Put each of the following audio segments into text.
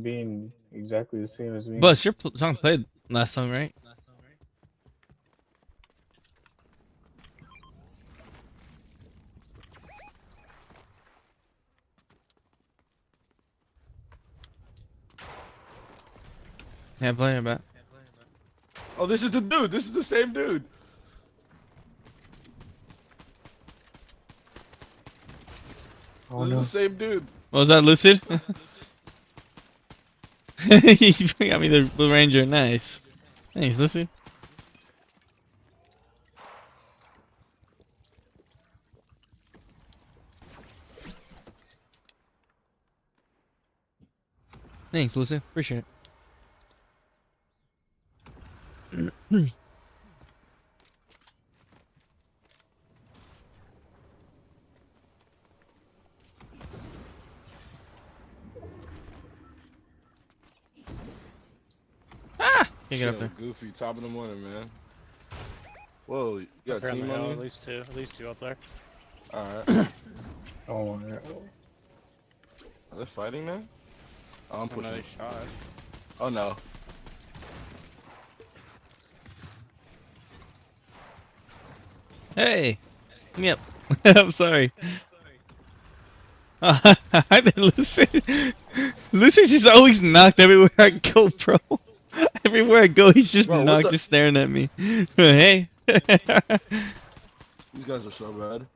being exactly the same as me. Bus, your song played last song, right? Yeah, playing about. Oh, this is the dude. This is the same dude. Oh This is no. the same dude. What was that, Lucid? You got me the Blue Ranger. Nice. Thanks, Lucid. Thanks, Lucid. Appreciate it. Ah! Can't get up Chill, there. Goofy, top of the morning, man. Whoa, you got a Apparently, team on at you? least two up there. Alright. Oh my god. Are they fighting now? Oh, I'm Oh, no, pushing. they shot. Oh no. Hey! Pick me up. I'm sorry. I did Lucid. Lucid's just always knocked everywhere I go, bro. Everywhere I go, he's just Bro, what knocked, the? just staring at me. Hey. These guys are so bad.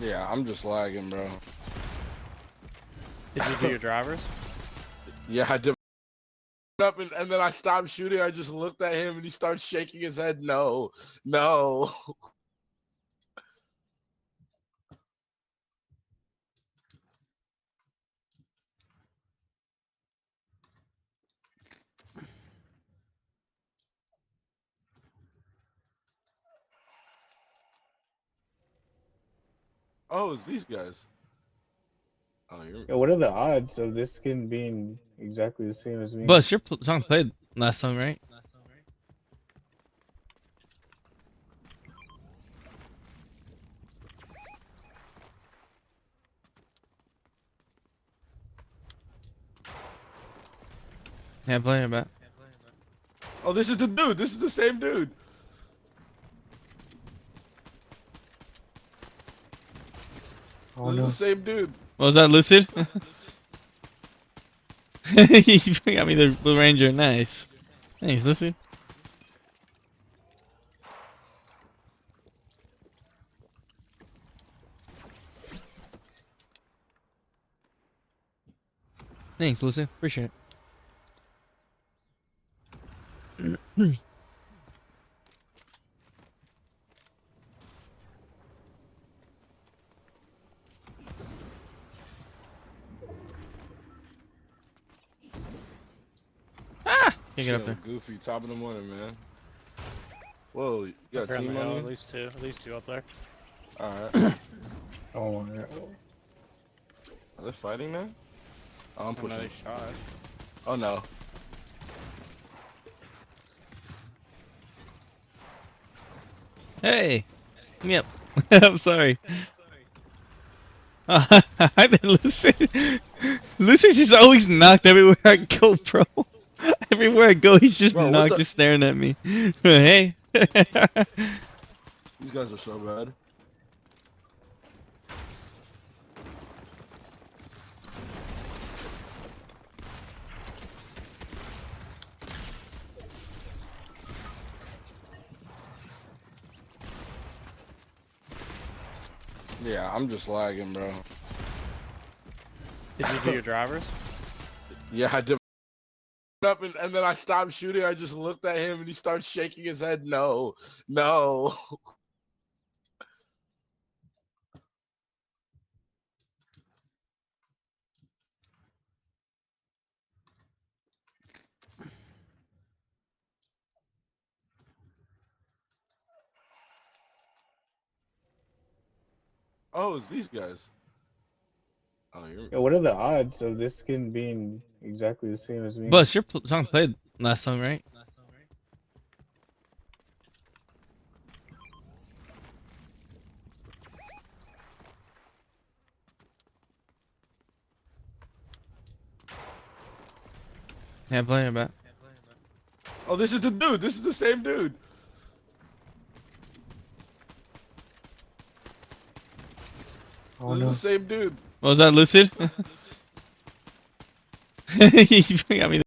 Yeah, I'm just lagging, bro. Did you do your drivers? Yeah, I did. Up and then I stopped shooting. I just looked at him and he starts shaking his head. No, no. Oh, it's these guys. Oh, you're. Yeah, what are the odds of this skin being exactly the same as me? Bus, your song played last song, right? Yeah, playing about. Oh, this is the dude. This is the same dude. Oh This is no. the same dude. What was that, Lucid? You got me the Blue Ranger. Nice. Thanks, Lucid. Thanks, Lucid. Appreciate it. Ah! Can't get up Chill, there. Goofy, top of the morning, man. Whoa, you got a Apparently, team on at you? least two up there. Alright. Oh my god. Are they fighting now? Oh, I'm Oh, no, pushing. they shot. Oh no. Hey! Pick me up. I'm sorry. I did Lucid. Lucid's just always knocked everywhere I go, bro. Everywhere I go, he's just Bro, what knocked, the? just staring at me. Hey. These guys are so bad. Yeah, I'm just lagging, bro. Did you do your drivers? Yeah, I did. Up and then I stopped shooting. I just looked at him and he starts shaking his head. No, no. Oh, it's these guys. Oh, you're. Yeah, what are the odds of this skin being exactly the same as me. Bus, your song played last song, right? Yeah, playing about. Oh, this is the dude. This is the same dude. Oh This is no. the same dude. What was that, Lucid? You got me.